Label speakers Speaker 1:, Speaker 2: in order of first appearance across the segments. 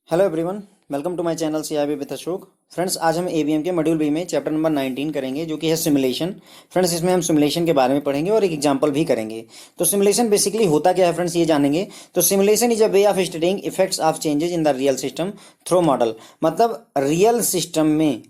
Speaker 1: Hello everyone, welcome to my channel CIB with Ashok. Friends, आज हम ABM के module B में चैप्टर नंबर 19 करेंगे, जो कि है सिमुलेशन। फ्रेंड्स, इसमें हम सिमुलेशन के बारे में पढ़ेंगे और एक एग्जांपल भी करेंगे। तो सिमुलेशन बेसिकली होता क्या है फ्रेंड्स, ये जानेंगे। तो simulation is a way of studying effects of changes in the real system through model. मतलब रियल सिस्टम में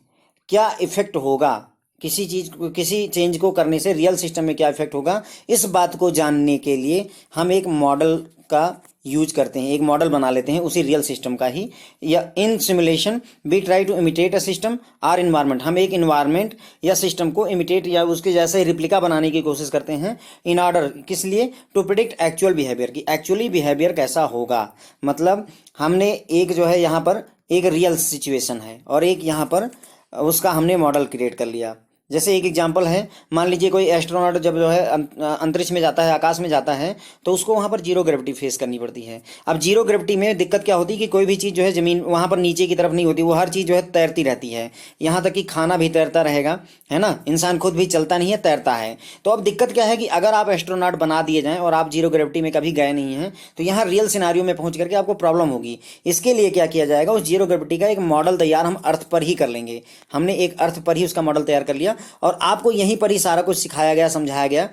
Speaker 1: क्या इफेक्ट होगा, किसी चीज को, किसी चेंज को करने से रियल सिस्टम में क्या इफेक्ट होगा, इस बात को जानने के लिए हम एक मॉडल का यूज करते हैं, एक मॉडल बना लेते हैं उसी रियल सिस्टम का ही। या in simulation we try to imitate a system or environment. हम एक इन्वायरमेंट या सिस्टम को इमिटेट या उसके जैसे रिप्लिका बनाने की कोशिश करते हैं। इन ऑर्डर किस लिए? टू प्रिडिक्ट एक्चुअल बिहेवियर, की एक्चुअली बिहेवियर कैसा होगा। मतलब हमने एक जो है यहाँ पर एक रियल सिचुएशन है और एक यहाँ पर उसका हमने मॉडल क्रिएट कर लिया। जैसे एक एग्जांपल है, मान लीजिए कोई एस्ट्रोनॉट जब जो है अंतरिक्ष में जाता है, आकाश में जाता है, तो उसको वहाँ पर जीरो ग्रेविटी फेस करनी पड़ती है। अब जीरो ग्रेविटी में दिक्कत क्या होती है कि कोई भी चीज़ जो है ज़मीन वहाँ पर नीचे की तरफ नहीं होती, वो हर चीज़ जो है तैरती रहती है। यहाँ तक कि खाना भी तैरता रहेगा, है ना। इंसान खुद भी चलता नहीं है, तैरता है। तो अब दिक्कत क्या है कि अगर आप एस्ट्रोनॉट बना दिए जाएँ और आप जीरो ग्रेविटी में कभी गए नहीं हैं, तो यहाँ रियल सिनारियो में पहुँच करके आपको प्रॉब्लम होगी। इसके लिए क्या किया जाएगा, उस जीरो ग्रेविटी का एक मॉडल तैयार हम अर्थ पर ही कर लेंगे। हमने एक अर्थ पर ही उसका मॉडल तैयार कर लिया और आपको यहीं पर ही सारा कुछ सिखाया गया, समझाया गया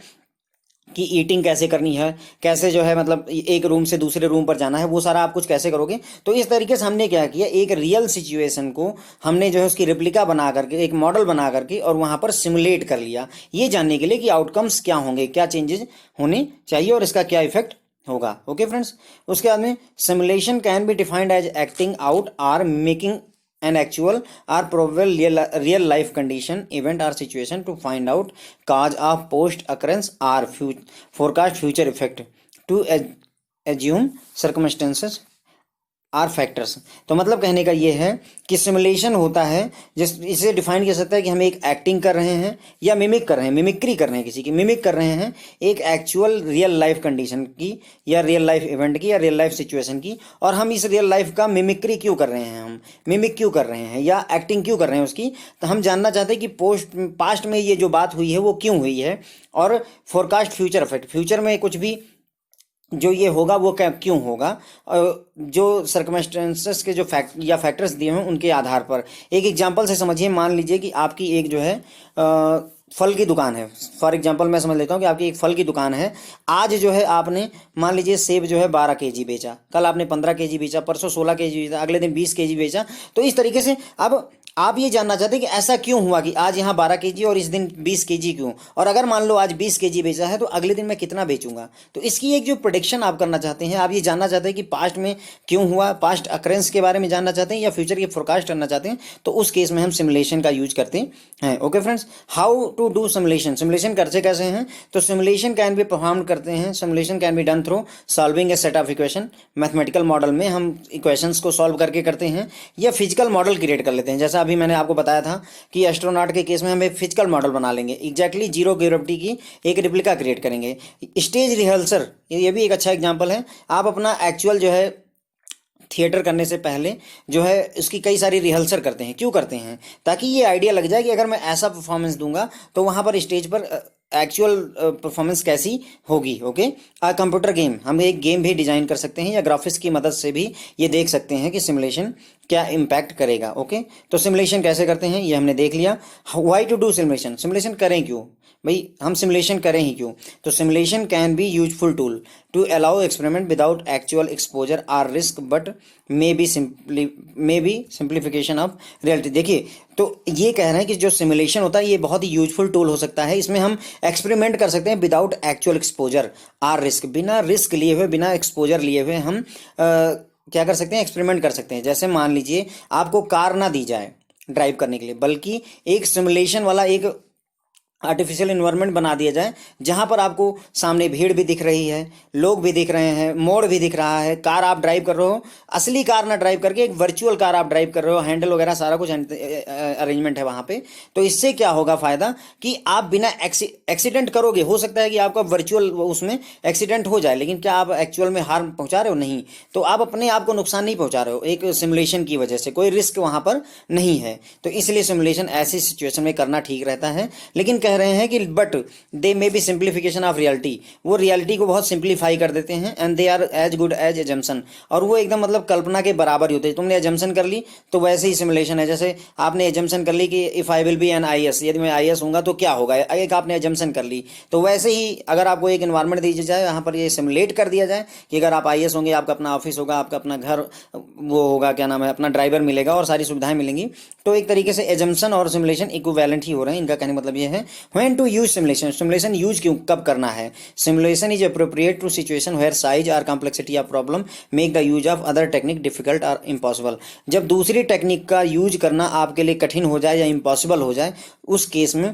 Speaker 1: कि ईटिंग कैसे करनी है, कैसे जो है मतलब एक रूम से दूसरे रूम पर जाना है, वो सारा आप कुछ कैसे करोगे। तो इस तरीके से हमने क्या किया, एक रियल सिचुएशन को हमने जो है उसकी रिप्लिका बना करके, एक मॉडल बना करके और वहाँ पर सिमुलेट कर लिया, ये जानने के लिए कि आउटकम्स क्या होंगे, क्या चेंजेस होने चाहिए और इसका क्या इफेक्ट होगा। ओके फ्रेंड्स, उसके बाद में simulation can be defined as acting out or making an actual or probable real life condition, event or situation to find out cause of post occurrence or forecast future effect to assume circumstances or factors. तो मतलब कहने का ये है कि simulation होता है, जिस इसे डिफाइन किया सकता है कि हम एक एक्टिंग कर रहे हैं या मिमिक कर रहे हैं, मिमिक्री कर रहे हैं, किसी की मिमिक कर रहे हैं एक एक्चुअल रियल लाइफ कंडीशन की या रियल लाइफ इवेंट की या रियल लाइफ सिचुएशन की। और हम इस रियल लाइफ का मिमिक्री क्यों कर रहे हैं, हम मिमिक क्यों कर रहे हैं या एक्टिंग क्यों कर रहे हैं उसकी। तो हम जानना चाहते हैं कि पास्ट में ये जो बात हुई है वो क्यों हुई है, और फोरकास्ट फ्यूचर इफेक्ट, फ्यूचर में कुछ भी जो ये होगा वो क्या क्यों होगा, जो सर्कमस्टेंसेस के जो फैक्टर्स दिए हैं उनके आधार पर। एक एग्जांपल से समझिए, मान लीजिए कि आपकी एक जो है फल की दुकान है। फॉर एग्जांपल मैं समझ लेता हूँ कि आपकी एक फल की दुकान है। आज जो है आपने मान लीजिए सेब जो है 12 केजी बेचा, कल आपने 15 केजी बेचा, परसों 16 केजी बेचा, अगले दिन 20 केजी बेचा। तो इस तरीके से अब आप ये जानना चाहते हैं कि ऐसा क्यों हुआ कि आज यहाँ 12 केजी और इस दिन 20 केजी क्यों, और अगर मान लो आज 20 केजी बेचा है तो अगले दिन मैं कितना बेचूंगा। तो इसकी एक जो प्रोडिक्शन आप करना चाहते हैं, आप ये जानना चाहते हैं कि पास्ट में क्यों हुआ, पास्ट अकरेंस के बारे में जानना चाहते हैं या फ्यूचर की फोरकास्ट करना चाहते हैं, तो उस केस में हम सिमुलेशन का यूज करते हैं। Okay friends, how to do simulation. Simulation करते कैसे हैं? तो सिमुलेशन कैन बी परफॉर्म करते हैं, simulation can be done through solving A set of equation. Mathematical model में हम इक्वेशंस को सॉल्व करके करते हैं, या फिजिकल मॉडल क्रिएट कर लेते हैं। जैसा अभी मैंने आपको बताया था कि एस्ट्रोनॉट के केस में हम एक फिजिकल मॉडल बना लेंगे, एग्जैक्टली जीरो ग्रेविटी की एक रिप्लिका क्रिएट करेंगे। स्टेज रिहर्सल, ये भी एक अच्छा एग्जांपल है। आप अपना एक्चुअल जो है थिएटर करने से पहले जो है उसकी कई सारी रिहर्सल करते हैं। क्यों करते हैं? ताकि ये आइडिया लग जाए कि अगर मैं ऐसा परफॉर्मेंस दूंगा तो वहाँ पर स्टेज पर एक्चुअल परफॉर्मेंस कैसी होगी। ओके, कंप्यूटर गेम, हम एक गेम भी डिजाइन कर सकते हैं या ग्राफिक्स की मदद से भी ये देख सकते हैं कि सिमुलेशन क्या इम्पैक्ट करेगा। ओके, तो सिमुलेशन कैसे करते हैं ये हमने देख लिया। Why to do simulation, simulation करें क्यों भाई, हम सिमुलेशन करें ही क्यों। तो simulation can be useful tool to allow experiment without actual exposure or risk, but may be simplification of reality. देखिए, तो ये कह रहे हैं कि जो सिमुलेशन होता है ये बहुत ही यूजफुल टूल हो सकता है। इसमें हम एक्सपेरिमेंट कर सकते हैं without actual exposure or risk, बिना रिस्क लिए हुए, बिना एक्सपोजर लिए हुए हम क्या कर सकते हैं, एक्सपेरिमेंट कर सकते हैं। जैसे मान लीजिए आपको कार ना दी जाए ड्राइव करने के लिए, बल्कि एक सिमुलेशन वाला एक आर्टिफिशियल इन्वायरमेंट बना दिया जाए, जहां पर आपको सामने भीड़ भी दिख रही है, लोग भी दिख रहे हैं, मोड़ भी दिख रहा है, कार आप ड्राइव कर रहे हो, असली कार ना ड्राइव करके एक वर्चुअल कार आप ड्राइव कर रहे हो, हैंडल वगैरह सारा कुछ अरेंजमेंट है वहां पे। तो इससे क्या होगा फायदा कि आप बिना एक्सीडेंट करोगे, हो सकता है कि आपका वर्चुअल उसमें एक्सीडेंट हो जाए, लेकिन क्या आप एक्चुअल में हार्म पहुंचा रहे हो? नहीं। तो आप अपने आप को नुकसान नहीं पहुंचा रहे हो, एक सिमुलेशन की वजह से कोई रिस्क वहां पर नहीं है। तो इसलिए सिमुलेशन ऐसी सिचुएशन में करना ठीक रहता है। लेकिन कह रहे हैं कि but they may be simplification of reality, वो रियलिटी को बहुत सिंप्लीफाई कर देते हैं, and they are as good as assumption, और वो एकदम मतलब कल्पना के बराबर ही होते हैं। तुमने एजम्पशन कर ली तो वैसे ही सिमुलेशन है, जैसे आपने एजम्पशन कर ली कि if I will be an IAS, यदि मैं IAS हूँगा तो क्या होगा, एक आपने एजम्पशन कर ली। तो वैसे ही अगर आपको एक इन्वायरमेंट दी जाए, यहाँ पर ये सिमुलेट कर दिया जाए कि अगर आप IAS होंगे, आपका अपना ऑफिस होगा, आपका अपना घर वो होगा, क्या नाम है, अपना ड्राइवर मिलेगा और सारी सुविधाएं मिलेंगी, तो एक तरीके से एजम्पशन और सिमुलेशन इक्विवेलेंट ही हो रहे हैं। इनका कहने मतलब ये है when to use simulation, simulation use क्यों कब करना है। Simulation is appropriate to situation where size और complexity of problem make the use of other technique difficult और इम्पॉसिबल। जब दूसरी टेक्निक का यूज करना आपके लिए कठिन हो जाए या इम्पॉसिबल हो जाए, उस केस में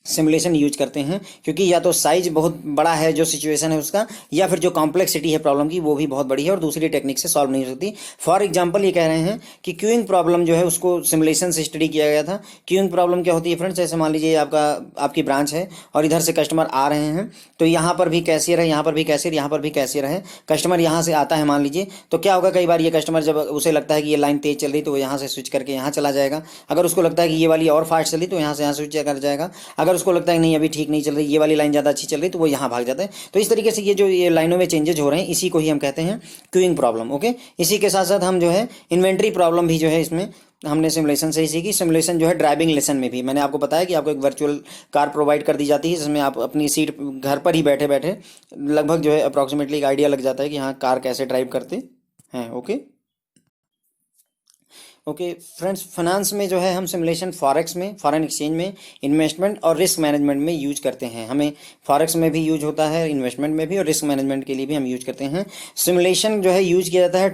Speaker 1: सिमुलेशन यूज करते हैं, क्योंकि या तो साइज बहुत बड़ा है जो सिचुएशन है उसका, या फिर जो कॉम्प्लेक्सिटी है प्रॉब्लम की वो भी बहुत बड़ी है और दूसरी टेक्निक से सॉल्व नहीं हो सकती। फॉर एग्जांपल ये कह रहे हैं कि क्यूइंग प्रॉब्लम जो है उसको सिमुलेशन से स्टडी किया गया था। क्यूइंग प्रॉब्लम क्या होती है फ्रेंड्स, जैसे मान लीजिए आपकी ब्रांच है और इधर से कस्टमर आ रहे हैं, तो यहाँ पर भी कैशियर है, यहाँ पर भी कैशियर, यहाँ पर भी कैशियर है। कस्टमर यहाँ से आता है मान लीजिए, तो क्या होगा, कई बार ये कस्टमर जब उसे लगता है कि ये लाइन तेज चल रही तो वो यहाँ से स्विच करके यहाँ चला जाएगा। अगर उसको लगता है कि ये वाली और फास्ट चल रही तो यहाँ से यहाँ स्विच कर जाएगा। अगर उसको लगता है नहीं अभी ठीक नहीं चल रही, ये वाली लाइन ज़्यादा अच्छी चल रही, तो वो यहाँ भाग जाता है। तो इस तरीके से ये लाइनों में चेंजेज हो रहे हैं, इसी को ही हम कहते हैं क्यूइंग प्रॉब्लम। ओके, इसी के साथ साथ हम जो है इन्वेंट्री प्रॉब्लम भी जो है इसमें हमने सिमुलेशन से ही सीखी। सिमुलेशन जो है ड्राइविंग लेसन में भी मैंने आपको बताया कि आपको एक वर्चुअल कार प्रोवाइड कर दी जाती है, जिसमें आप अपनी सीट घर पर ही बैठे बैठे लगभग जो है अप्रॉक्सीमेटली एक आइडिया लग जाता है कि हाँ कार कैसे ड्राइव करते हैं। ओके फ्रेंड्स, फाइनेंस में जो है हम सिमुलेशन फॉरेक्स में, फॉरेन एक्सचेंज में, इन्वेस्टमेंट और रिस्क मैनेजमेंट में यूज करते हैं। हमें फॉरेक्स में भी यूज होता है, इन्वेस्टमेंट में भी, और रिस्क मैनेजमेंट के लिए भी हम यूज करते हैं। सिमुलेशन जो है यूज किया जाता है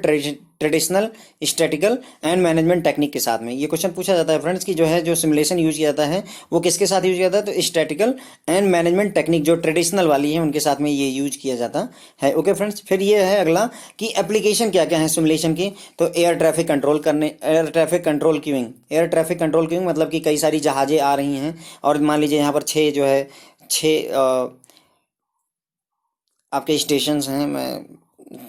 Speaker 1: traditional, statistical and management technique के साथ में। ये क्वेश्चन पूछा जाता है फ्रेंड्स कि जो है जो सिमुलेशन यूज किया जाता है वो किसके साथ यूज किया जाता है, तो स्टैटिकल एंड मैनेजमेंट टेक्निक जो ट्रेडिशनल वाली है उनके साथ में ये यूज किया जाता है। ओके फ्रेंड्स, फिर ये है अगला कि एप्लीकेशन क्या क्या है सिमुलेशन की। तो air traffic control queuing, air traffic control queuing मतलब कि कई सारी जहाज़ें आ रही हैं और मान लीजिए यहाँ पर छः आपके स्टेशंस हैं।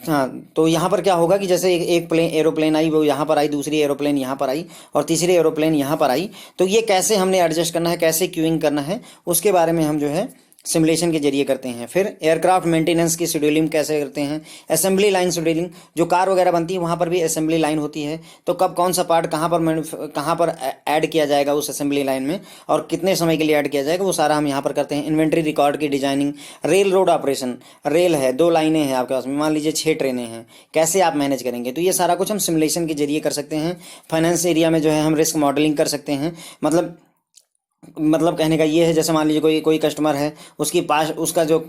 Speaker 1: हाँ, तो यहाँ पर क्या होगा कि जैसे एक एरोप्लेन आई, वो यहाँ पर आई, दूसरी एरोप्लेन यहाँ पर आई और तीसरी एरोप्लेन यहाँ पर आई, तो ये कैसे हमने एडजस्ट करना है, कैसे क्यूइंग करना है, उसके बारे में हम जो है सिमुलेशन के जरिए करते हैं। फिर एयरक्राफ्ट मेंटेनेंस की शेड्यूलिंग कैसे करते हैं, असेंबली लाइन शेड्यूलिंग, जो कार वगैरह बनती है वहाँ पर भी असेंबली लाइन होती है, तो कब कौन सा पार्ट कहाँ पर ऐड किया जाएगा उस असेंबली लाइन में और कितने समय के लिए ऐड किया जाएगा, वो सारा हम यहाँ पर करते हैं। इन्वेंट्री रिकॉर्ड की designing, rail road operation, rail है, 2 लाइनें हैं आपके पास में, मान लीजिए 6 ट्रेनें हैं, कैसे आप मैनेज करेंगे, तो ये सारा कुछ हम सिमुलेशन के जरिए कर सकते हैं। फाइनेंस एरिया में जो है हम रिस्क मॉडलिंग कर सकते हैं। मतलब कहने का ये है, जैसे मान लीजिए कोई कस्टमर है, उसकी पास उसका जो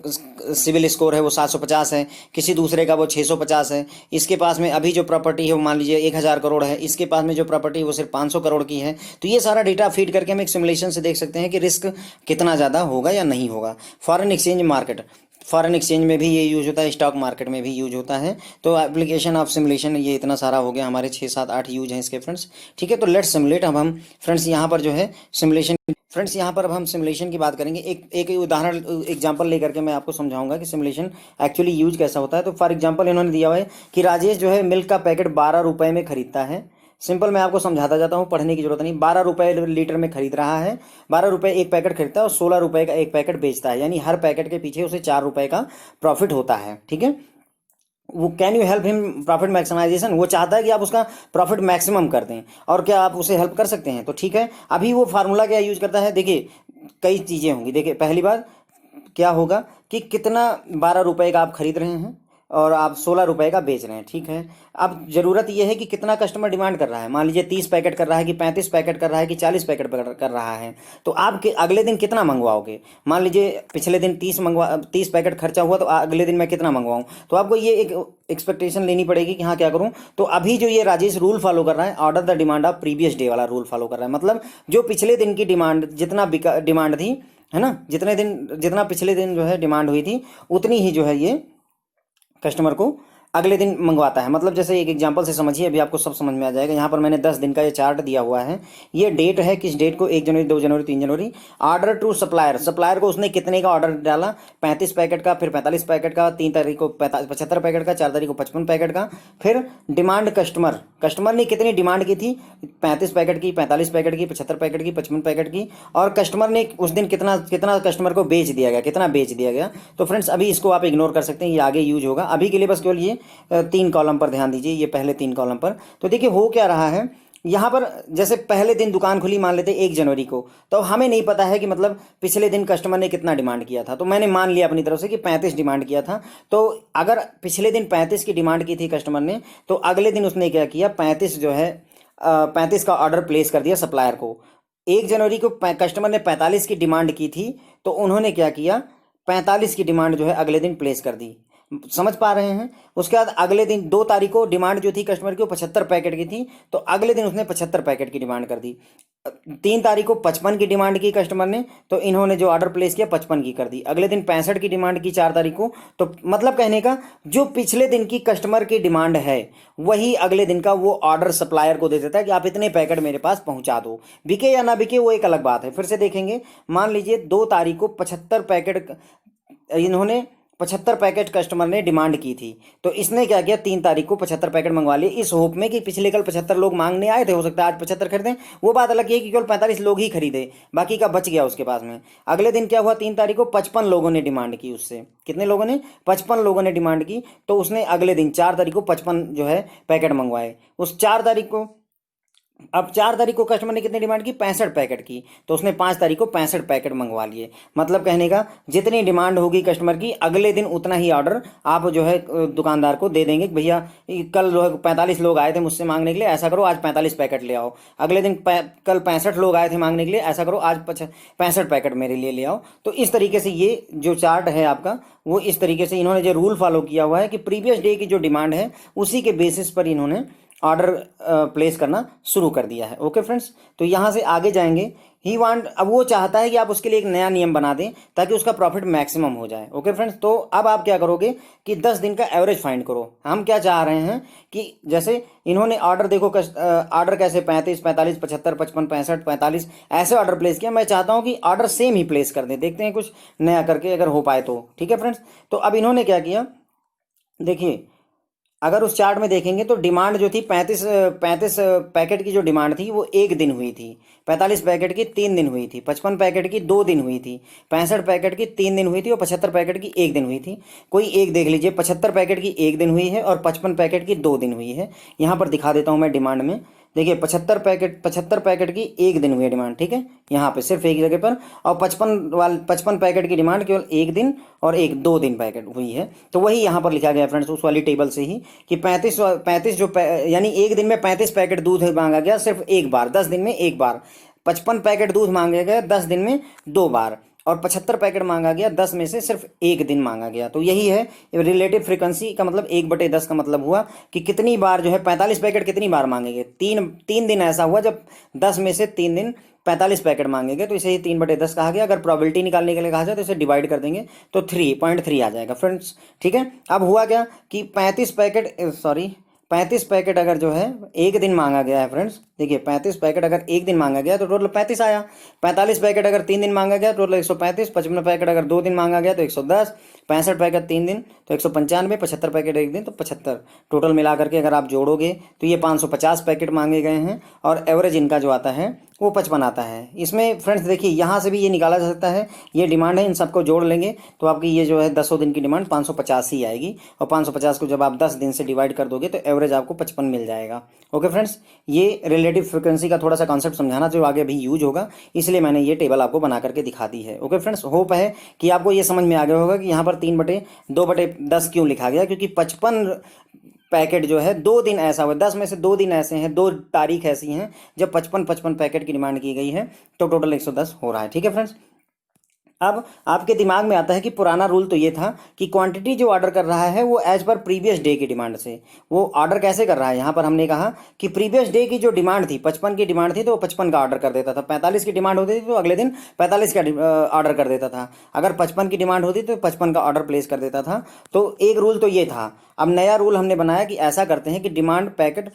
Speaker 1: सिविल स्कोर है वो 750 है, किसी दूसरे का वो 650 है, इसके पास में अभी जो प्रॉपर्टी है वो मान लीजिए 1000 करोड़ है, इसके पास में जो प्रॉपर्टी है वो सिर्फ 500 करोड़ की है। तो ये सारा डेटा फीड करके हम एक सिमुलेशन से देख सकते हैं कि रिस्क कितना ज़्यादा होगा या नहीं होगा। Foreign exchange market, foreign exchange में भी ये यूज होता है, स्टॉक मार्केट में भी यूज होता है। तो एप्लीकेशन ऑफ सिमुलेशन ये इतना सारा हो गया, हमारे 6 7 8 यूज हैं इसके फ्रेंड्स। ठीक है, तो लेट्स सिमुलेट। अब हम फ्रेंड्स यहाँ पर जो है सिमुलेशन, फ्रेंड्स यहाँ पर अब हम सिमुलेशन की बात करेंगे। एक उदाहरण एग्जांपल लेकर के मैं आपको समझाऊंगा कि सिमुलेशन एक्चुअली यूज कैसा होता है। तो फॉर एग्जांपल इन्होंने दिया हुआ है कि राजेश जो है मिल्क का पैकेट 12 रुपये में खरीदता है। सिंपल मैं आपको समझाता जाता हूँ, पढ़ने की जरूरत नहीं। 12 रुपये लीटर में खरीद रहा है, 12 रुपये एक पैकेट खरीदता है और 16 रुपये का एक पैकेट बेचता है, यानी हर पैकेट के पीछे उसे 4 रुपये का प्रॉफिट होता है। ठीक है, वो can you help him profit maximisation, वो चाहता है कि आप उसका प्रॉफिट मैक्सिमम कर दें, और क्या आप उसे हेल्प कर सकते हैं। तो ठीक है, अभी वो फार्मूला क्या यूज करता है, देखिए कई चीज़ें होंगी। देखिए पहली बात क्या होगा कि कितना 12 रुपये का आप खरीद रहे हैं और आप 16 रुपये का बेच रहे हैं। ठीक है, अब ज़रूरत यह है कि कितना कस्टमर डिमांड कर रहा है। मान लीजिए 30 पैकेट कर रहा है कि 35 पैकेट कर रहा है कि 40 पैकेट कर रहा है, तो आप अगले दिन कितना मंगवाओगे। मान लीजिए पिछले दिन 30 पैकेट खर्चा हुआ, तो अगले दिन मैं कितना मंगवाऊँ। तो आपको ये एक एक्सपेक्टेशन लेनी पड़ेगी कि हाँ क्या करूँ। तो अभी जो ये राजेश रूल फॉलो कर रहा है, order the demand of previous day वाला रूल फॉलो कर रहा है। मतलब जो पिछले दिन की डिमांड, जितना डिमांड थी, है ना, जितना पिछले दिन जो है डिमांड हुई थी, उतनी ही जो है ये कस्टमर को अगले दिन मंगवाता है। मतलब जैसे एक एग्जांपल से समझिए, अभी आपको सब समझ में आ जाएगा। यहाँ पर मैंने 10 दिन का ये चार्ट दिया हुआ है। ये डेट है, किस डेट को, 1 जनवरी, 2 जनवरी, 3 जनवरी। ऑर्डर टू सप्लायर, सप्लायर को उसने कितने का ऑर्डर डाला, 35 पैकेट का, फिर 45 पैकेट का, 3 तारीख को 75 पैकेट का, 4 तारीख को 55 पैकेट का। फिर डिमांड कस्टमर, कस्टमर ने कितनी डिमांड की थी, 35 पैकेट की, 45 पैकेट की, 75 पैकेट की, 55 पैकेट की। और कस्टमर ने उस दिन कितना कितना कस्टमर को बेच दिया गया, कितना बेच दिया गया। तो फ्रेंड्स अभी इसको आप इग्नोर कर सकते हैं, ये आगे यूज होगा। अभी के लिए बस केवल ये 3 कॉलम पर ध्यान दीजिए, ये पहले 3 कॉलम पर। तो देखिए हो क्या रहा है यहाँ पर, जैसे पहले दिन दुकान खुली मान लेते 1 जनवरी को, तो हमें नहीं पता है कि मतलब पिछले दिन कस्टमर ने कितना डिमांड किया था। तो मैंने मान लिया अपनी तरफ से कि 35 डिमांड किया था। तो अगर पिछले दिन 35 की डिमांड की थी कस्टमर ने, तो अगले दिन उसने क्या किया, 35 जो है 35 का ऑर्डर प्लेस कर दिया सप्लायर को। 1 जनवरी को कस्टमर ने 45 की डिमांड की थी, तो उन्होंने क्या किया, 45 की डिमांड जो है अगले दिन प्लेस कर दी। समझ पा रहे हैं। उसके बाद अगले दिन 2 तारीख को डिमांड जो थी कस्टमर की वो 75 पैकेट की थी, तो अगले दिन उसने 75 पैकेट की डिमांड कर दी। 3 तारीख को 55 की डिमांड की कस्टमर ने, तो इन्होंने जो ऑर्डर प्लेस किया 55 की कर दी। अगले दिन 65 की डिमांड की 4 तारीख को। तो मतलब कहने का, जो पिछले दिन की कस्टमर की डिमांड है वही अगले दिन का वो ऑर्डर सप्लायर को दे देता है कि आप इतने पैकेट मेरे पास पहुंचा दो। बिके या ना बिके वो एक अलग बात है। फिर से देखेंगे, मान लीजिए 2 तारीख को 75 पैकेट इन्होंने 75 पैकेट कस्टमर ने डिमांड की थी, तो इसने क्या किया, 3 तारीख को 75 पैकेट मंगवा लिए, इस होप में कि पिछले कल 75 लोग मांगने आए थे, हो सकता है आज 75 खरीदें। वो बात अलग है कि केवल 45 लोग ही खरीदे, बाकी का बच गया उसके पास में। अगले दिन क्या हुआ, 3 तारीख को 55 लोगों ने डिमांड की उससे। कितने लोगों ने, 55 लोगों ने डिमांड की। तो उसने अगले दिन 4 तारीख को 55 जो है पैकेट मंगवाए। उस 4 तारीख को, अब 4 तारीख को कस्टमर ने कितनी डिमांड की, 65 पैकेट की, तो उसने 5 तारीख को 65 पैकेट मंगवा लिए। मतलब कहने का, जितनी डिमांड होगी कस्टमर की अगले दिन उतना ही ऑर्डर आप जो है दुकानदार को दे देंगे कि भैया कल जो है 45 लोग आए थे मुझसे मांगने के लिए, ऐसा करो आज 45 पैकेट ले आओ। अगले दिन कल 65 लोग आए थे मांगने के लिए, ऐसा करो आज 65 पैकेट मेरे लिए ले आओ। तो इस तरीके से ये जो चार्ट है आपका, वो इस तरीके से इन्होंने जो रूल फॉलो किया हुआ है कि प्रीवियस डे की जो डिमांड है उसी के बेसिस पर इन्होंने ऑर्डर प्लेस करना शुरू कर दिया है। ओके फ्रेंड्स, तो यहाँ से आगे जाएंगे। ही वांट, अब वो चाहता है कि आप उसके लिए एक नया नियम बना दें ताकि उसका प्रॉफिट मैक्सिमम हो जाए। ओके फ्रेंड्स, तो अब आप क्या करोगे कि 10 दिन का एवरेज फाइंड करो। हम क्या चाह रहे हैं कि जैसे इन्होंने ऑर्डर देखो, ऑर्डर कैसे 35, 45, 75, 55, 65, 45 ऐसे ऑर्डर प्लेस किया। मैं चाहता हूँ कि ऑर्डर सेम ही प्लेस कर दें, देखते हैं कुछ नया करके अगर हो पाए तो। ठीक है फ्रेंड्स, तो अब इन्होंने क्या किया, देखिए अगर उस चार्ट में देखेंगे तो डिमांड जो थी 35 पैकेट की जो डिमांड थी वो 1 दिन हुई थी, 45 पैकेट की 3 दिन हुई थी, 55 पैकेट की 2 दिन हुई थी, 65 पैकेट की 3 दिन हुई थी और 75 पैकेट की 1 दिन हुई थी। कोई एक देख लीजिए, 75 पैकेट की 1 दिन हुई है और 55 पैकेट की 2 दिन हुई है। यहाँ पर दिखा देता हूँ मैं डिमांड में। देखिए 75 पैकेट की 1 दिन हुई है डिमांड, ठीक है, यहाँ पे सिर्फ एक जगह पर। और 55 पैकेट की डिमांड केवल 1 दिन और 2 दिन पैकेट हुई है। तो वही यहाँ पर लिखा गया फ्रेंड्स, उस वाली टेबल से ही कि 35 जो यानी 1 दिन में 35 पैकेट दूध मांगा गया सिर्फ एक बार, 10 दिन में एक बार। 55 पैकेट दूध मांगा गया 10 दिन में 2 बार, और 75 पैकेट मांगा गया 10 में से सिर्फ 1 दिन मांगा गया। तो यही है रिलेटिव फ्रीक्वेंसी का मतलब, 1/10 का मतलब हुआ कि कितनी बार जो है 45 पैकेट कितनी बार मांगेंगे। तीन दिन ऐसा हुआ जब 10 में से 3 दिन 45 पैकेट मांगेंगे, तो इसे ही 3/10 कहा गया। अगर प्रोबेबिलिटी निकालने के लिए कहा जाए तो इसे डिवाइड कर देंगे तो 3.3 आ जाएगा फ्रेंड्स। ठीक है, अब हुआ क्या कि 35 पैकेट अगर जो है 1 दिन मांगा गया है फ्रेंड्स, देखिए 35 पैकेट अगर 1 दिन मांगा गया तो टोटल 35 आया। 45 पैकेट अगर 3 दिन मांगा गया टोटल 135। 55 पैकेट अगर 2 दिन मांगा गया तो 110। 65 पैकेट 3 दिन तो 195। 75 पैकेट 1 दिन तो 75। टोटल मिला करके अगर आप जोड़ोगे तो ये 550 पैकेट मांगे गए हैं और एवरेज इनका जो आता है वो 55 आता है। इसमें फ्रेंड्स देखिए यहाँ से भी ये निकाला जा सकता है, ये डिमांड है, इन सबको जोड़ लेंगे तो आपकी ये जो है 10 दिन की डिमांड 550 ही आएगी। और 550 को जब आप 10 दिन से डिवाइड कर दोगे तो एवरेज आपको 55 मिल जाएगा। ओके फ्रेंड्स, ये रिलेटिव फ्रिक्वेंसी का थोड़ा सा कॉन्सेप्ट समझाना जो आगे अभी यूज होगा, इसलिए मैंने ये टेबल आपको बना करके दिखा दी है। ओके फ्रेंड्स, होप है कि आपको ये समझ में आ गया होगा कि यहाँ पर 3/2/10 क्यों लिखा गया, क्योंकि 55 पैकेट जो है 2 दिन ऐसा हुआ, 10 में से 2 दिन ऐसे हैं, 2 तारीख ऐसी हैं जब 55 पैकेट की डिमांड की गई है, तो टोटल 110 हो रहा है। ठीक है फ्रेंड्स, अब आपके दिमाग में आता है कि पुराना रूल तो ये था कि क्वांटिटी जो ऑर्डर कर रहा है वो एज पर प्रीवियस डे की डिमांड से वो ऑर्डर कैसे कर रहा है। यहाँ पर हमने कहा कि प्रीवियस डे की जो डिमांड थी 55 की डिमांड थी तो वो 55 का ऑर्डर कर देता था, 45 की डिमांड होती थी तो अगले दिन 45 का ऑर्डर कर देता था, अगर 55 की डिमांड होती तो 55 का ऑर्डर प्लेस कर देता था। तो एक रूल तो ये था। अब नया रूल हमने बनाया कि ऐसा करते हैं कि डिमांड पैकेट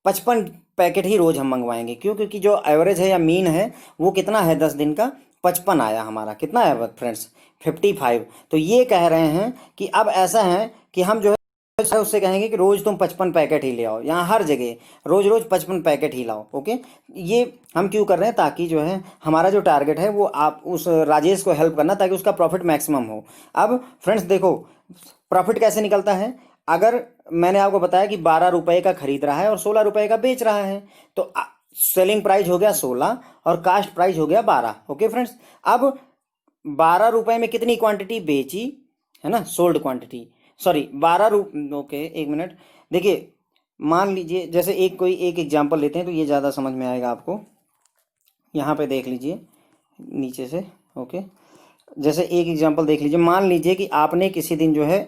Speaker 1: 55 पैकेट ही रोज हम मंगवाएंगे। क्यों? क्योंकि जो एवरेज है या मीन है वो कितना है 10 दिन का, 55 आया हमारा। कितना है फ्रेंड्स? 55। तो ये कह रहे हैं कि अब ऐसा है कि हम जो है उससे कहेंगे कि रोज तुम 55 पैकेट ही ले आओ, यहाँ हर जगह रोज रोज 55 पैकेट ही लाओ। ओके, ये हम क्यों कर रहे हैं? ताकि जो है हमारा जो टारगेट है वो आप उस राजेश को हेल्प करना ताकि उसका प्रॉफिट मैक्सिमम हो। अब फ्रेंड्स देखो प्रॉफिट कैसे निकलता है। अगर मैंने आपको बताया कि 12 रुपए का खरीद रहा है और 16 रुपए का बेच रहा है तो सेलिंग प्राइस हो गया 16 और कास्ट प्राइस हो गया 12। ओके फ्रेंड्स, अब 12 रुपए में कितनी क्वांटिटी बेची है ना, सोल्ड क्वांटिटी, सॉरी 12 ओके एक मिनट। देखिए मान लीजिए जैसे एक एग्जांपल लेते हैं तो ये ज़्यादा समझ में आएगा आपको। यहाँ पे देख लीजिए नीचे से। ओके, जैसे एक एग्जांपल देख लीजिए, मान लीजिए कि आपने किसी दिन जो है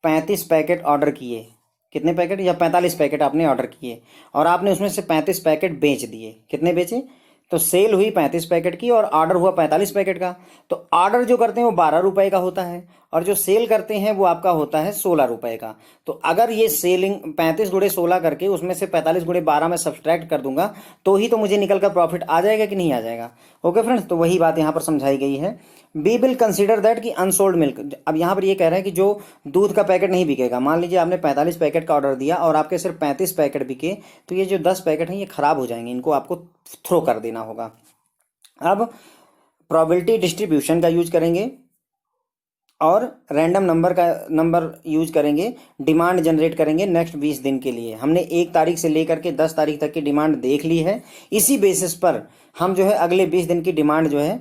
Speaker 1: 35 पैकेट ऑर्डर किए। कितने पैकेट? या 45 पैकेट आपने ऑर्डर किए और आपने उसमें से 35 पैकेट बेच दिए। कितने बेचे? तो सेल हुई 35 पैकेट की और ऑर्डर हुआ 45 पैकेट का। तो ऑर्डर जो करते हैं वो 12 रुपए का होता है और जो सेल करते हैं वो आपका होता है 16 रुपए का। तो अगर ये सेलिंग 35 गुणे 16 करके उसमें से 45 गुणे 12 में सब्सट्रैक्ट कर दूंगा तो ही तो मुझे निकल कर प्रॉफिट आ जाएगा कि नहीं आ जाएगा। ओके फ्रेंड्स, तो वही बात यहाँ पर समझाई गई है। वी विल कंसिडर दैट कि अनसोल्ड मिल्क। अब यहाँ पर ये कह रहे हैं कि जो दूध का पैकेट नहीं बिकेगा, मान लीजिए आपने 45 पैकेट का ऑर्डर दिया और आपके सिर्फ 35 पैकेट बिके तो ये जो 10 पैकेट हैं ये खराब हो जाएंगे, इनको आपको थ्रो कर देना होगा। अब प्रोबेबिलिटी डिस्ट्रीब्यूशन का यूज करेंगे और रैंडम नंबर यूज करेंगे, डिमांड जनरेट करेंगे नेक्स्ट 20 दिन के लिए। हमने 1 तारीख से लेकर के 10 तारीख तक की डिमांड देख ली है। इसी बेसिस पर हम जो है अगले 20 दिन की डिमांड जो है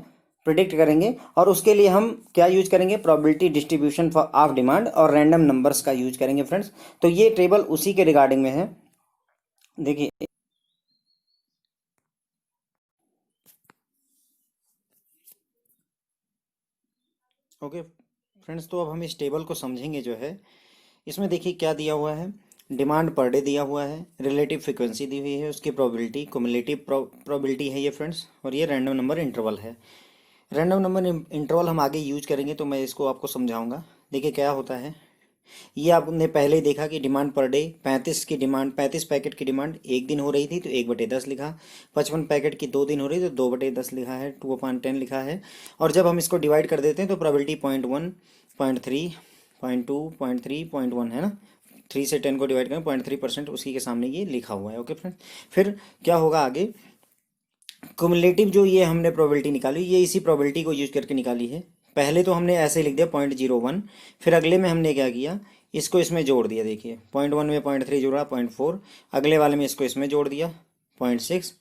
Speaker 1: प्रिडिक्ट करेंगे और उसके लिए हम क्या यूज करेंगे? Probability distribution for of demand और रैंडम नंबर्स का यूज करेंगे फ्रेंड्स। तो ये टेबल उसी के रिगार्डिंग में है। देखिए ओके फ्रेंड्स, तो अब हम इस टेबल को समझेंगे जो है। इसमें देखिए क्या दिया हुआ है, डिमांड पर डे दिया हुआ है, रिलेटिव फ्रिक्वेंसी दी हुई है, उसकी प्रोबेबिलिटी, क्युमुलेटिव प्रोबेबिलिटी है ये फ्रेंड्स, और ये रैंडम नंबर इंटरवल है। रैंडम नंबर इंटरवल हम आगे यूज करेंगे तो मैं इसको आपको समझाऊंगा। देखिए क्या होता है, ये आपने पहले ही देखा कि डिमांड पर डे 35 पैकेट की डिमांड एक दिन हो रही थी तो 1/10 लिखा, 55 पैकेट की 2 दिन हो रही तो 2/10 लिखा है, 2/10 लिखा है। और जब हम इसको डिवाइड कर देते हैं तो प्रोबेबिलिटी 0.1, 0.3, 0.2, 0.3, 0.1 है ना। 3 से 10 को डिवाइड करें 0.3% उसी के सामने ये लिखा हुआ है। ओके फ्रेंड, फिर क्या होगा आगे? क्युमुलेटिव जो ये हमने प्रोबेबिलिटी निकाली ये इसी प्रोबेबिलिटी को यूज करके निकाली है। पहले तो हमने ऐसे ही लिख दिया 0.01, फिर अगले में हमने क्या किया, इसको इसमें जोड़ दिया। देखिए 0.1 में 0.3 जोड़ा 0.4, अगले वाले में इसको इसमें जोड़ दिया 0.6,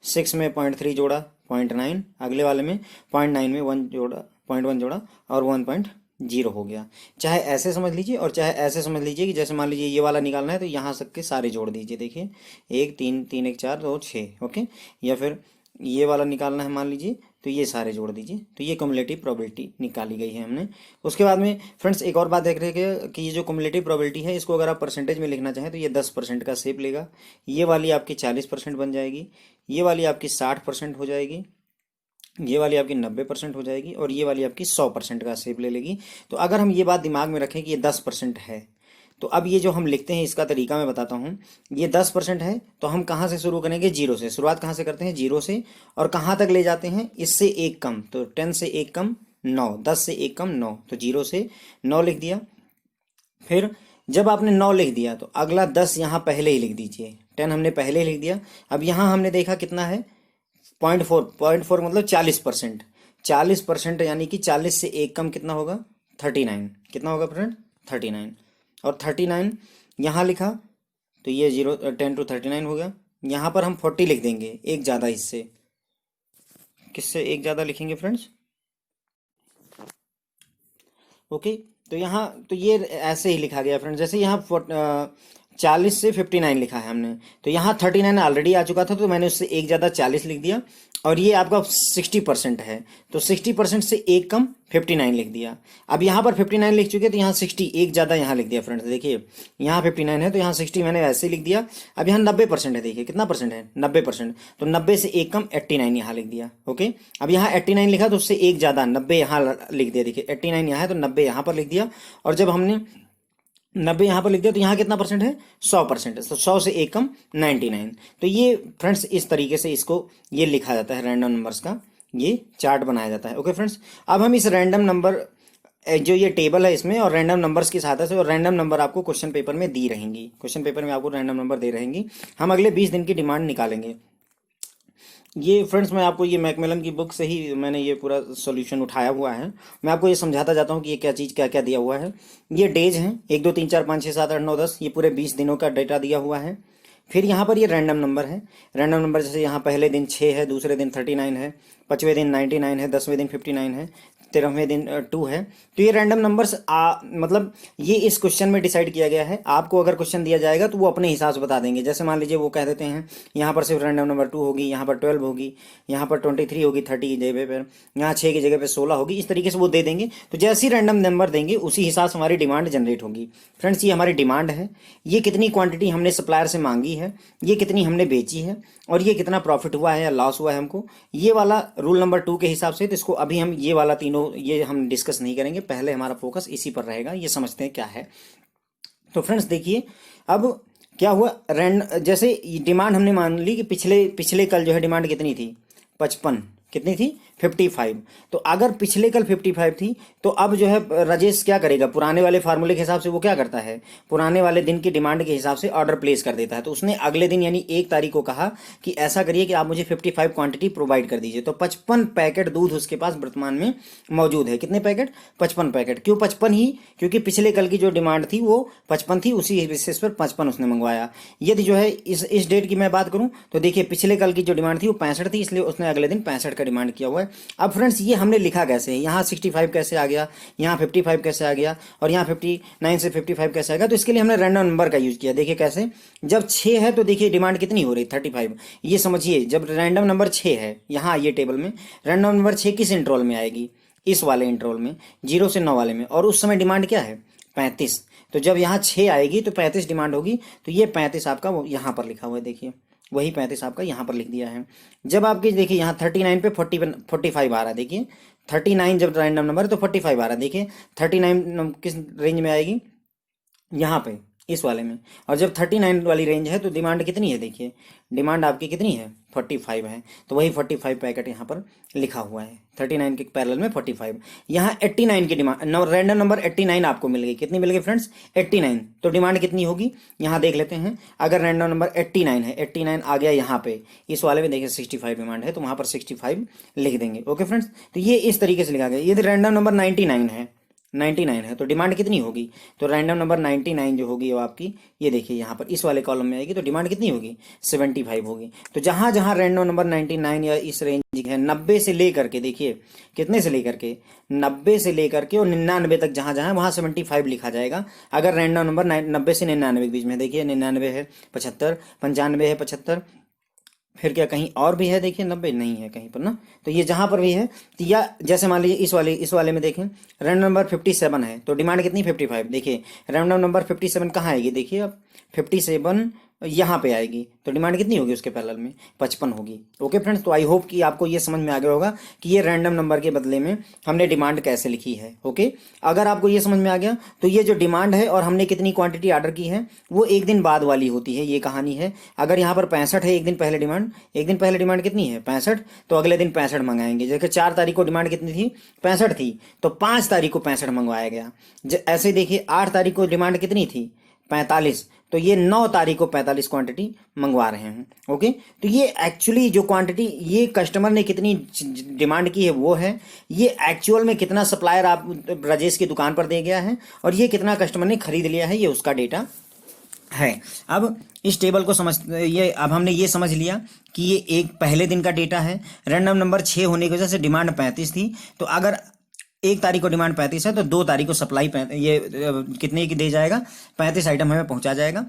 Speaker 1: 6 में 0.3 जोड़ा 0.9, अगले वाले में 0.9 में 1 जोड़ा 0.1 जोड़ा और 1.0 हो गया। चाहे ऐसे समझ लीजिए और चाहे ऐसे समझ लीजिए कि जैसे मान लीजिए ये वाला निकालना है तो यहाँ तक के सारे जोड़ दीजिए। देखिए 1 3 3 1 4 2 6। ओके, या फिर ये वाला निकालना है मान लीजिए तो ये सारे जोड़ दीजिए। तो ये क्युमुलेटिव प्रोबेबिलिटी निकाली गई है हमने। उसके बाद में फ्रेंड्स एक और बात देख रहे हैं कि ये जो क्युमुलेटिव प्रोबेबिलिटी है इसको अगर आप परसेंटेज में लिखना चाहें तो ये 10% का शेप लेगा। ये वाली आपकी 40% बन जाएगी, ये वाली आपकी 60% हो जाएगी, ये वाली आपकी 90% हो जाएगी और ये वाली आपकी 100% का शेप ले लेगी। तो अगर हम ये बात दिमाग में रखें कि ये 10% है तो अब ये जो हम लिखते हैं इसका तरीका मैं बताता हूँ। ये 10% है तो हम कहाँ से शुरू करेंगे? 0 से। शुरुआत कहाँ से करते हैं? 0 से। और कहाँ तक ले जाते हैं? इससे एक कम, तो 10 से एक कम 9, 10 से एक कम 9, तो 0 से 9 लिख दिया। फिर जब आपने 9 लिख दिया तो अगला 10 यहाँ पहले ही लिख दीजिए। 10 हमने पहले ही लिख दिया। अब यहाँ हमने देखा कितना है 0.4 मतलब 40%। 40% यानी कि 40 से एक कम कितना होगा? 39। कितना होगा फ्रेंड? 39। और 39 यहाँ लिखा तो ये 10 to 39 हो गया। यहाँ पर हम 40 लिख देंगे एक ज़्यादा इससे। किससे एक ज़्यादा लिखेंगे फ्रेंड्स? ओके, तो यहाँ तो ये ऐसे ही लिखा गया फ्रेंड्स। जैसे यहाँ 40 से 59 लिखा है हमने, तो यहाँ 39 ऑलरेडी आ चुका था, तो मैंने उससे एक ज़्यादा 40 लिख दिया। और ये आपका 60% है, तो 60% से एक कम 59 लिख दिया। अब यहाँ पर 59 लिख चुके, तो यहाँ 60 एक ज़्यादा यहाँ लिख दिया फ्रेंड्स। देखिए यहाँ 59 है, तो यहाँ 60 मैंने ऐसे लिख दिया। अब यहाँ 90% है, देखिए कितना परसेंट है, 90%, तो 90 से एक कम 89 यहाँ लिख दिया। ओके, अब यहाँ 89 लिखा, तो उससे एक ज़्यादा 90 यहाँ लिख दिया। देखिए 89 यहाँ है, तो 90 यहाँ पर लिख दिया। और जब हमने 90 यहाँ पर लिख दिया, तो यहाँ कितना परसेंट है, 100%। तो 100 से एक कम 99। तो ये फ्रेंड्स इस तरीके से इसको ये लिखा जाता है, रैंडम नंबर्स का ये चार्ट बनाया जाता है। ओके फ्रेंड्स, अब हम इस रैंडम नंबर जो ये टेबल है इसमें और रैंडम नंबर्स की सहायता से, और रैंडम नंबर आपको क्वेश्चन पेपर में दी रहेंगी, क्वेश्चन पेपर में आपको रैंडम नंबर दे रहेंगी। हम अगले 20 दिन की डिमांड निकालेंगे। ये फ्रेंड्स मैं आपको ये मैकमिलन की बुक से ही मैंने ये पूरा सॉल्यूशन उठाया हुआ है। मैं आपको ये समझाता जाता हूँ कि ये क्या चीज़ क्या क्या दिया हुआ है। ये डेज हैं 1 2 3 4 5 6 7 8 9 10, ये पूरे 20 दिनों का डेटा दिया हुआ है। फिर यहाँ पर ये रैंडम नंबर है। रैंडम नंबर जैसे यहाँ पहले दिन 6 है, दूसरे दिन 39 है, 5वें दिन 99 है, 10वें दिन 59 है, 13वें दिन 2 है। तो ये रैंडम नंबर्स मतलब ये इस क्वेश्चन में डिसाइड किया गया है। आपको अगर क्वेश्चन दिया जाएगा तो वो अपने हिसाब से बता देंगे। जैसे मान लीजिए वो कह देते हैं यहाँ पर सिर्फ रैंडम नंबर 2 होगी, यहाँ पर 12 होगी, यहाँ पर 23 होगी 30 की जगह पर, यहाँ 6 की जगह पर 16 होगी। इस तरीके से वो दे देंगे। तो जैसे ही रैंडम नंबर देंगे उसी हिसाब से हमारी डिमांड जनरेट होगी। फ्रेंड्स ये हमारी डिमांड है, ये कितनी क्वांटिटी हमने सप्लायर से मांगी है, ये कितनी हमने बेची है, और ये कितना प्रॉफिट हुआ है या लॉस हुआ है हमको, ये वाला रूल नंबर 2 के हिसाब से। तो इसको अभी हम ये वाला तीनों ये हम डिस्कस नहीं करेंगे, पहले हमारा फोकस इसी पर रहेगा। ये समझते हैं क्या है। तो फ्रेंड्स देखिए अब क्या हुआ, जैसे डिमांड हमने मान ली कि पिछले कल जो है डिमांड कितनी थी, 55, कितनी थी 55। तो अगर पिछले कल 55 थी, तो अब जो है राजेश क्या करेगा, पुराने वाले फार्मूले के हिसाब से वो क्या करता है, पुराने वाले दिन की डिमांड के हिसाब से ऑर्डर प्लेस कर देता है। तो उसने अगले दिन यानी 1 तारीख को कहा कि ऐसा करिए कि आप मुझे 55 क्वांटिटी प्रोवाइड कर दीजिए। तो 55 पैकेट दूध उसके पास वर्तमान में मौजूद है। कितने पैकेट, 55 पैकेट। क्यों 55 ही, क्योंकि पिछले कल की जो डिमांड थी वो 55 थी, उसी बेसिस पर 55 उसने मंगवाया। यदि जो है इस डेट की मैं बात करूं तो देखिए पिछले कल की जो डिमांड थी वो 65 थी, इसलिए उसने अगले दिन 65 का डिमांड किया हुआ है। अब फ्रेंड्स ये हमने लिखा कैसे है, यहाँ 65 कैसे आ गया, यहाँ 55 कैसे आ गया, और यहाँ 59 से 55 कैसे आ गया। तो इसके लिए हमने रैंडम नंबर का यूज किया। देखिए कैसे, जब 6 है तो देखिए डिमांड कितनी हो रही, 35। ये समझिए जब रैंडम नंबर 6 है, यहाँ ये टेबल में रैंडम नंबर 6 किस इंटरवल में आएगी, इस वाले इंटरवल में 0 से 9 वाले में, और उस समय डिमांड क्या है 35। तो जब यहाँ 6 आएगी तो 35 डिमांड होगी। तो ये 35 आपका वो यहाँ पर लिखा हुआ है, देखिए वही 35 आपका यहाँ पर लिख दिया है। जब आपकी देखिए यहाँ 39 पे 45 आ रहा है, देखिए 39 जब रैंडम नंबर है तो 45 आ रहा है। देखिए 39 किस रेंज में आएगी, यहाँ पे इस वाले में। और जब 39 वाली रेंज है तो डिमांड कितनी है, देखिए डिमांड आपकी कितनी है 45 है। तो वही 45 पैकेट यहाँ पर लिखा हुआ है, 39 के पैरेलल में 45। यहाँ 89 की डिमांड, रैंडम नंबर 89 आपको मिल गई। कितनी मिल गई फ्रेंड्स, 89। तो डिमांड कितनी होगी यहाँ देख लेते हैं। अगर रैंडम नंबर 89 है, 89 आ गया यहाँ पे, इस वाले में देखिए 65 डिमांड है, तो वहाँ पर 65 लिख देंगे। ओके फ्रेंड्स, तो ये इस तरीके से लिखा गया। यदि रैंडम नंबर 99 है तो डिमांड कितनी होगी, तो रैंडम नंबर 99 जो होगी वो आपकी ये देखिए यहाँ पर इस वाले कॉलम में आएगी। तो डिमांड कितनी होगी, 75 होगी। तो जहाँ जहाँ रैंडम नंबर 99 या इस रेंज है 90 से लेकर के, देखिए कितने से लेकर के 90 से लेकर के और 99 तक जहाँ जहाँ वहाँ 75 लिखा जाएगा। अगर रैंडम नंबर 90 से 99 के बीच में, देखिए 99 है 75, 95 है 75, फिर क्या कहीं और भी है, देखिए 90 नहीं है कहीं पर ना। तो ये जहाँ पर भी है, तो या जैसे मान लीजिए इस वाले में देखें रैंडम नंबर 57 है तो डिमांड कितनी 55। देखिए रैंडम नंबर 57 कहाँ आएगी, देखिए अब 57 यहाँ पे आएगी। तो डिमांड कितनी होगी उसके पैरेलल में 55 होगी। ओके फ्रेंड्स, तो आई होप कि आपको ये समझ में आ गया होगा कि ये रैंडम नंबर के बदले में हमने डिमांड कैसे लिखी है। ओके, अगर आपको ये समझ में आ गया तो ये जो डिमांड है और हमने कितनी क्वांटिटी ऑर्डर की है वो एक दिन बाद वाली होती है, ये कहानी है। अगर यहाँ पर 65 है, एक दिन पहले डिमांड कितनी है 65, तो अगले दिन 65 मंगाएंगे। जैसे 4 तारीख को डिमांड कितनी थी 65 थी, तो 5 तारीख को 65 मंगवाया गया। ऐसे देखिए 8 तारीख को डिमांड कितनी थी 45, तो ये 9 तारीख को 45 क्वांटिटी मंगवा रहे हैं। ओके, तो ये एक्चुअली जो क्वांटिटी ये कस्टमर ने कितनी डिमांड की है वो है, ये एक्चुअल में कितना सप्लायर आप राजेश की दुकान पर दे गया है और ये कितना कस्टमर ने खरीद लिया है, ये उसका डेटा है। अब इस टेबल को अब हमने ये समझ लिया कि ये एक पहले दिन का डेटा है। रैंडम नंबर 6 होने की वजह से डिमांड 35 थी, तो अगर 1 तारीख को डिमांड 35 है तो 2 तारीख को सप्लाई ये कितने की दे जाएगा 35 आइटम हमें पहुंचा जाएगा।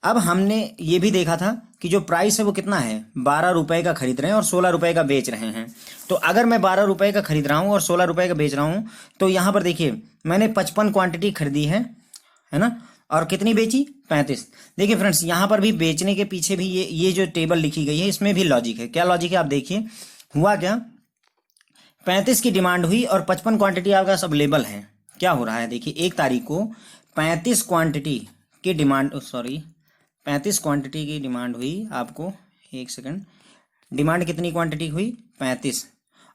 Speaker 1: अब हमने ये भी देखा था कि जो प्राइस है वो कितना है, 12 रुपए का खरीद रहे हैं और 16 रुपए का बेच रहे हैं। तो अगर मैं 12 रुपए का खरीद रहा हूँ और 16 रुपए का बेच रहा हूँ, तो यहाँ पर देखिए मैंने 55 क्वांटिटी खरीदी है ना, और कितनी बेची, 35। देखिए फ्रेंड्स, यहाँ पर भी बेचने के पीछे भी ये जो टेबल लिखी गई है इसमें भी लॉजिक है। क्या लॉजिक है आप देखिए, हुआ क्या, 35 की डिमांड हुई और 55 क्वांटिटी आपका सब अवेलेबल है। क्या हो रहा है देखिए, 1 तारीख को 35 क्वांटिटी की डिमांड, सॉरी 35 क्वांटिटी की डिमांड हुई आपको, एक सेकंड, डिमांड कितनी क्वांटिटी हुई, 35,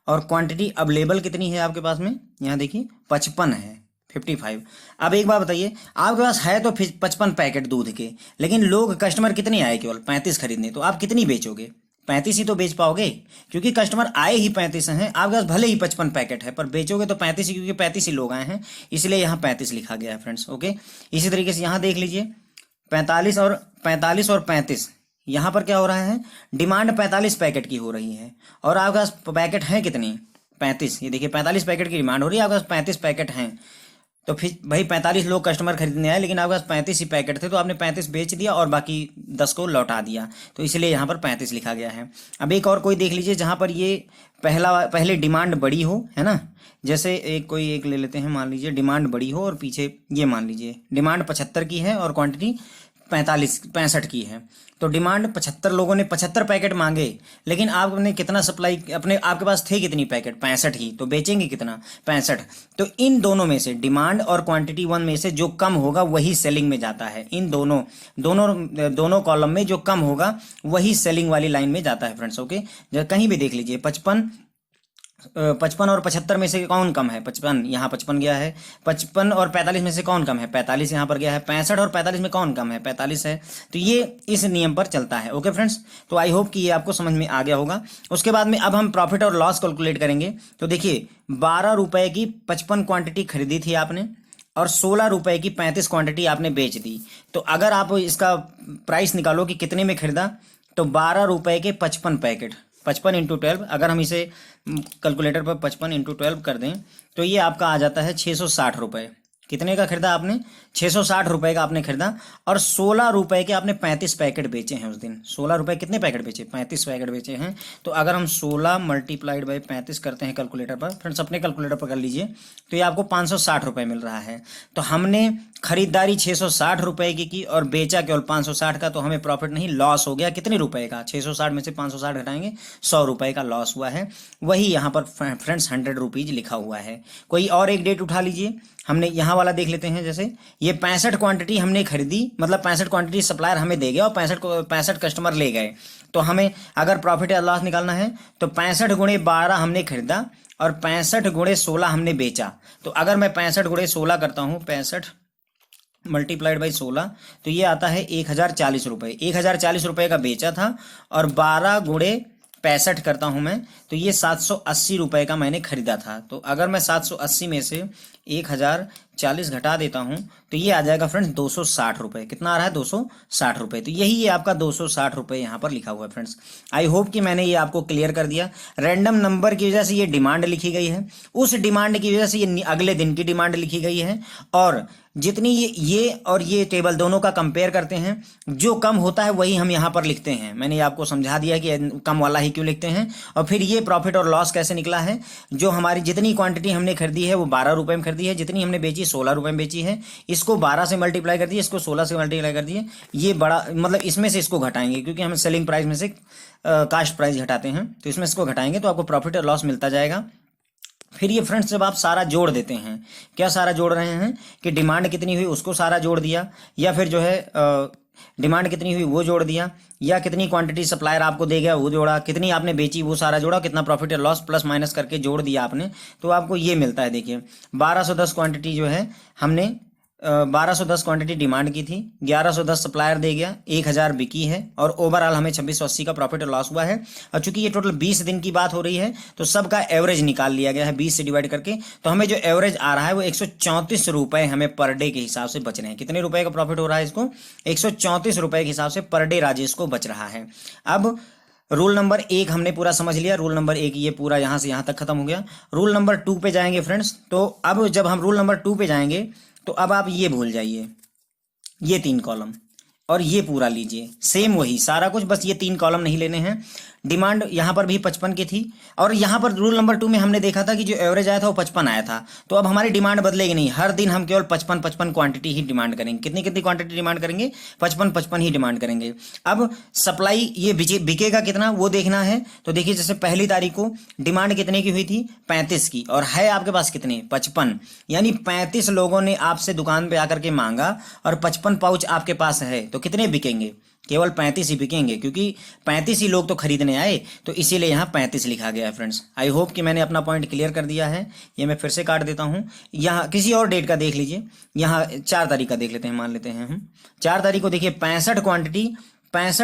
Speaker 1: और क्वांटिटी अवेलेबल कितनी है आपके पास में, यहाँ देखिए 55 है, 55। अब एक बात बताइए, आपके पास है तो 55 पैकेट दूध के, लेकिन लोग कस्टमर कितने आए, केवल 35 खरीदने, तो आप कितनी बेचोगे, 35 ही तो बेच पाओगे, क्योंकि कस्टमर आए ही 35 हैं। आपके पास भले ही 55 पैकेट है पर बेचोगे तो 35 ही, क्योंकि 35 ही लोग आए हैं, इसलिए यहाँ 35 लिखा गया है फ्रेंड्स। ओके, इसी तरीके से यहाँ देख लीजिए 45 और 35, यहाँ पर क्या हो रहा है, डिमांड 45 पैकेट की हो रही है और आपके पास पैकेट है कितनी, 35। ये देखिए 45 पैकेट की डिमांड हो रही है, आपके पास 35 पैकेट हैं, तो फिर भाई 45 लोग कस्टमर खरीदने आए, लेकिन आपके पास 35 ही पैकेट थे, तो आपने 35 बेच दिया और बाकी 10 को लौटा दिया, तो इसलिए यहाँ पर 35 लिखा गया है। अब एक और कोई देख लीजिए जहाँ पर ये पहले डिमांड बड़ी हो, है ना, जैसे एक ले लेते हैं, मान लीजिए डिमांड बड़ी हो और पीछे ये मान लीजिए डिमांड 75 की है और क्वांटिटी 65 की है, तो डिमांड 75, लोगों ने 75 पैकेट मांगे, लेकिन आपने कितना सप्लाई, आपके पास थे कितनी पैकेट, 65 ही, तो बेचेंगे कितना, 65। तो इन दोनों में से, डिमांड और क्वांटिटी 1 में से जो कम होगा वही सेलिंग में जाता है। इन दोनों कॉलम में जो कम होगा वही सेलिंग वाली लाइन में जाता है फ्रेंड्स। ओके, कहीं भी देख लीजिए 55 और 75 में से कौन कम है, 55, यहाँ 55 गया है, 55 और 45 में से कौन कम है, 45 यहाँ पर गया है, 65 और 45 में कौन कम है, 45 है। तो ये इस नियम पर चलता है। ओके फ्रेंड्स, तो आई होप कि ये आपको समझ में आ गया होगा। उसके बाद में अब हम प्रॉफिट और लॉस कैलकुलेट करेंगे। तो देखिए 12 रुपए की 55 क्वांटिटी खरीदी थी आपने और 16 रुपए की 35 क्वांटिटी आपने बेच दी। तो अगर आप इसका प्राइस निकालो कि कितने में खरीदा, तो 12 रुपए के 55 पैकेट, 55 इंटू 12, अगर हम इसे कैलकुलेटर पर 55 इंटू 12 कर दें तो ये आपका आ जाता है 660 रुपये। कितने का खरीदा आपने, 660 रुपये का आपने खरीदा, और 16 रुपये के आपने 35 पैकेट बेचे हैं उस दिन। 16 रुपये कितने पैकेट बेचे, 35 पैकेट बेचे हैं। तो अगर हम 16 मल्टीप्लाइड बाई 35 करते हैं कैलकुलेटर पर, फ्रेंड्स अपने कैलकुलेटर पर कर लीजिए, तो ये आपको 560 रुपये मिल रहा है। तो हमने खरीदारी 660 रुपये की और बेचा केवल 560 का, तो हमें प्रॉफिट नहीं, लॉस हो गया। कितने रुपए का, 660 में से 560 घटाएंगे, 100 रुपये का लॉस हुआ है। वही यहाँ पर फ्रेंड्स 100 रुपीज लिखा हुआ है। कोई और एक डेट उठा लीजिए, हमने यहाँ वाला देख लेते हैं। जैसे ये 65 क्वांटिटी हमने खरीदी, मतलब 65 क्वांटिटी सप्लायर हमें दे गया और 65 कस्टमर ले गए। तो हमें अगर प्रॉफिट या लॉस निकालना है तो 65 गुणे 12 हमने खरीदा और 65 गुणे 16 हमने बेचा। तो अगर मैं 65 गुणे 16 करता हूँ, 65 मल्टीप्लाइड बाई 16, तो ये आता है 1040 रुपये। 1040 रुपये का बेचा था और 12 गुणे 65 करता हूं मैं, तो ये 780 रुपये का मैंने खरीदा था। तो अगर मैं 780 में से 1040 घटा देता हूं तो ये आ जाएगा फ्रेंड्स 260 रुपये। कितना आ रहा है, 260 रुपये। तो यही ये आपका 260 रुपये यहाँ पर लिखा हुआ है फ्रेंड्स। आई होप कि मैंने ये आपको क्लियर कर दिया। रैंडम नंबर की वजह से ये डिमांड लिखी गई है, उस डिमांड की वजह से ये अगले दिन की डिमांड लिखी गई है, और जितनी ये और ये टेबल दोनों का कंपेयर करते हैं, जो कम होता है वही हम यहाँ पर लिखते हैं। मैंने आपको समझा दिया कि कम वाला ही क्यों लिखते हैं। और फिर ये प्रॉफिट और लॉस कैसे निकला है, जो हमारी जितनी क्वांटिटी हमने खरीदी है वो 12 रुपये में खरीदी है, जितनी हमने बेची 16 रुपये में बेची है, इसको 12 से मल्टीप्लाई कर दिए, इसको 16 से मल्टीप्लाई कर दिए। ये बड़ा मतलब इसमें से इसको घटाएंगे, क्योंकि हम सेलिंग प्राइस में से कास्ट प्राइस घटाते हैं, तो इसमें इसको घटाएंगे तो आपको प्रॉफिट और लॉस मिलता जाएगा। फिर ये फ्रेंड्स जब आप सारा जोड़ देते हैं, क्या सारा जोड़ रहे हैं कि डिमांड कितनी हुई उसको सारा जोड़ दिया, या फिर जो है डिमांड कितनी हुई वो जोड़ दिया, या कितनी क्वांटिटी सप्लायर आपको दे गया वो जोड़ा, कितनी आपने बेची वो सारा जोड़ा, कितना प्रॉफिट या लॉस प्लस माइनस करके जोड़ दिया आपने, तो आपको ये मिलता है। देखिए 1210 क्वांटिटी जो है हमने 1210 क्वांटिटी डिमांड की थी, 1110 सप्लायर दे गया, 1000 बिकी है, और ओवरऑल हमें 2680 का प्रॉफिट और लॉस हुआ है। और चूंकि ये टोटल 20 दिन की बात हो रही है तो सबका एवरेज निकाल लिया गया है 20 से डिवाइड करके। तो हमें जो एवरेज आ रहा है वो 134 रुपये हमें पर डे के हिसाब से बच रहे हैं। कितने रुपए का प्रॉफिट हो रहा है इसको, 134 रुपये के हिसाब से पर डे राजेश को बच रहा है। अब रूल नंबर 1 हमने पूरा समझ लिया। रूल नंबर 1 ये पूरा यहाँ से यहाँ तक खत्म हो गया। रूल नंबर 2 पे जाएंगे फ्रेंड्स। तो अब जब हम रूल नंबर 2 पे जाएंगे तो अब आप ये भूल जाइए, ये 3 कॉलम, और ये पूरा लीजिए, सेम वही सारा कुछ, बस ये 3 कॉलम नहीं लेने हैं। डिमांड यहाँ पर भी 55 की थी, और यहाँ पर रूल नंबर 2 में हमने देखा था कि जो एवरेज आया था वो 55 आया था। तो अब हमारी डिमांड बदलेगी नहीं, हर दिन हम केवल 55 क्वांटिटी ही डिमांड करेंगे। कितनी कितनी क्वांटिटी डिमांड करेंगे? 55 ही डिमांड करेंगे। अब सप्लाई ये बिकेगा कितना वो देखना है। तो देखिए, जैसे पहली तारीख को डिमांड कितने की हुई थी? 35 की, और है आपके पास कितने? 55। यानी 35 लोगों ने आपसे दुकान पे आकर के मांगा और 55 पाउच आपके पास है, तो कितने बिकेंगे? केवल 35 ही बिकेंगे, क्योंकि 35 ही लोग तो खरीदने आए, तो इसीलिए यहाँ 35 लिखा गया है। फ्रेंड्स, आई होप कि मैंने अपना पॉइंट क्लियर कर दिया है। ये मैं फिर से काट देता हूँ। यहाँ किसी और डेट का देख लीजिए, यहाँ 4 तारीख का देख लेते हैं, मान लेते हैं हम 4 तारीख को। देखिए 65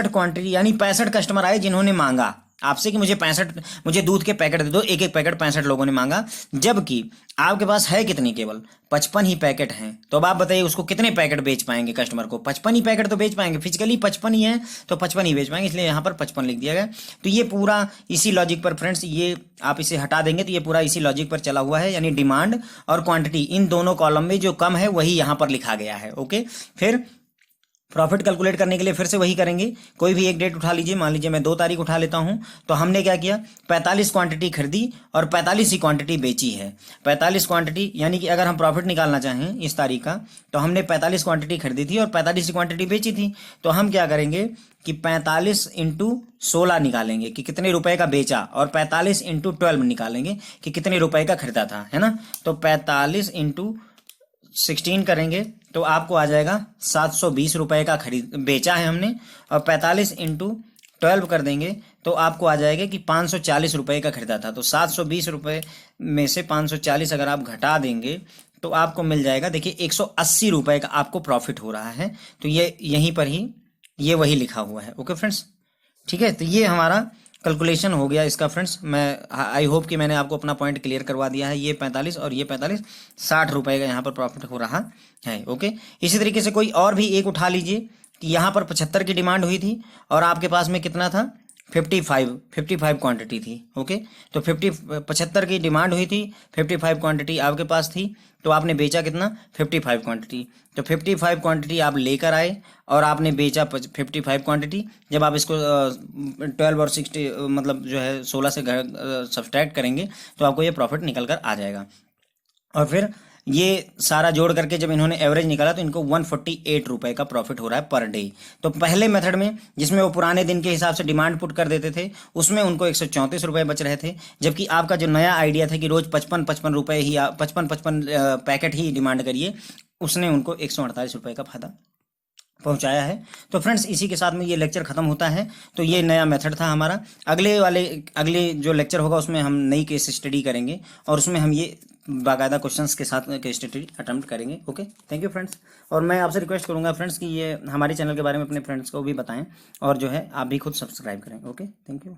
Speaker 1: क्वांटिटी यानी 65 कस्टमर आए जिन्होंने मांगा आपसे कि मुझे दूध के पैकेट दे दो, एक एक पैकेट 65 लोगों ने मांगा, जबकि आपके पास है कितनी? केवल 55 ही पैकेट हैं। तो अब आप बताइए उसको कितने पैकेट बेच पाएंगे कस्टमर को? 55 ही पैकेट तो बेच पाएंगे, फिजिकली 55 ही है तो 55 ही बेच पाएंगे, इसलिए यहाँ पर 55 लिख दिया गया। तो ये पूरा इसी लॉजिक पर फ्रेंड्स, ये आप इसे हटा देंगे तो ये पूरा इसी लॉजिक पर चला हुआ है, यानी डिमांड और क्वांटिटी इन दोनों कॉलम में जो कम है वही यहाँ पर लिखा गया है। ओके, फिर प्रॉफिट कैलकुलेट करने के लिए फिर से वही करेंगे। कोई भी एक डेट उठा लीजिए, मान लीजिए मैं 2 तारीख उठा लेता हूं। तो हमने क्या किया? 45 क्वांटिटी खरीदी और 45 ही क्वांटिटी बेची है। 45 क्वांटिटी यानी कि अगर हम प्रॉफिट निकालना चाहें इस तारीख का, तो हमने 45 क्वांटिटी खरीदी थी और 45 ही क्वांटिटी बेची थी। तो हम क्या करेंगे कि 45 इंटू 16 निकालेंगे कि कितने रुपए का बेचा, और 45 इंटू 12 निकालेंगे कि कितने रुपए का खरीदा था, है ना। तो 45 इंटू 16 करेंगे तो आपको आ जाएगा 720 रुपए का बेचा है हमने, और 45 इंटू 12 कर देंगे तो आपको आ जाएगा कि 540 रुपए का खरीदा था। तो 720 रुपए में से 540 अगर आप घटा देंगे तो आपको मिल जाएगा, देखिए 180 रुपए का आपको प्रॉफिट हो रहा है। तो ये यहीं पर ही ये वही लिखा हुआ है। ओके फ्रेंड्स, ठीक है। तो ये हमारा कैलकुलेशन हो गया इसका फ्रेंड्स। मैं आई होप कि मैंने आपको अपना पॉइंट क्लियर करवा दिया है। ये 45 और ये 45, 60 रुपए का यहाँ पर प्रॉफिट हो रहा है। ओके, इसी तरीके से कोई और भी एक उठा लीजिए कि यहाँ पर 75 की डिमांड हुई थी और आपके पास में कितना था? 55 क्वांटिटी थी। ओके, तो 75 की डिमांड हुई थी, 55 क्वांटिटी आपके पास थी, तो आपने बेचा कितना? 55 क्वांटिटी। तो 55 क्वांटिटी आप लेकर आए और आपने बेचा 55 क्वांटिटी। जब आप इसको 12 और 60 मतलब जो है 16 से सब्सट्रैक्ट करेंगे तो आपको ये प्रॉफिट निकल कर आ जाएगा। और फिर ये सारा जोड़ करके जब इन्होंने एवरेज निकाला तो इनको 148 रुपए का प्रॉफिट हो रहा है पर डे। तो पहले मेथड में जिसमें वो पुराने दिन के हिसाब से डिमांड पुट कर देते थे उसमें उनको 134 रुपए बच रहे थे, जबकि आपका जो नया आइडिया था कि रोज 55 रुपए ही 55 पैकेट ही डिमांड करिए, उसने उनको 148 रुपए का फायदा पहुंचाया है। तो फ्रेंड्स, इसी के साथ में ये लेक्चर खत्म होता है। तो ये नया मेथड था हमारा। अगले जो लेक्चर होगा उसमें हम नई केस स्टडी करेंगे और उसमें हम ये बाकायदा क्वेश्चंस के साथ केस स्टडी अटेम्प्ट करेंगे। Okay, thank you friends. और मैं आपसे रिक्वेस्ट करूंगा फ्रेंड्स कि ये हमारे चैनल के बारे में अपने फ्रेंड्स को भी बताएं और जो है आप भी खुद सब्सक्राइब करें। Okay, thank you.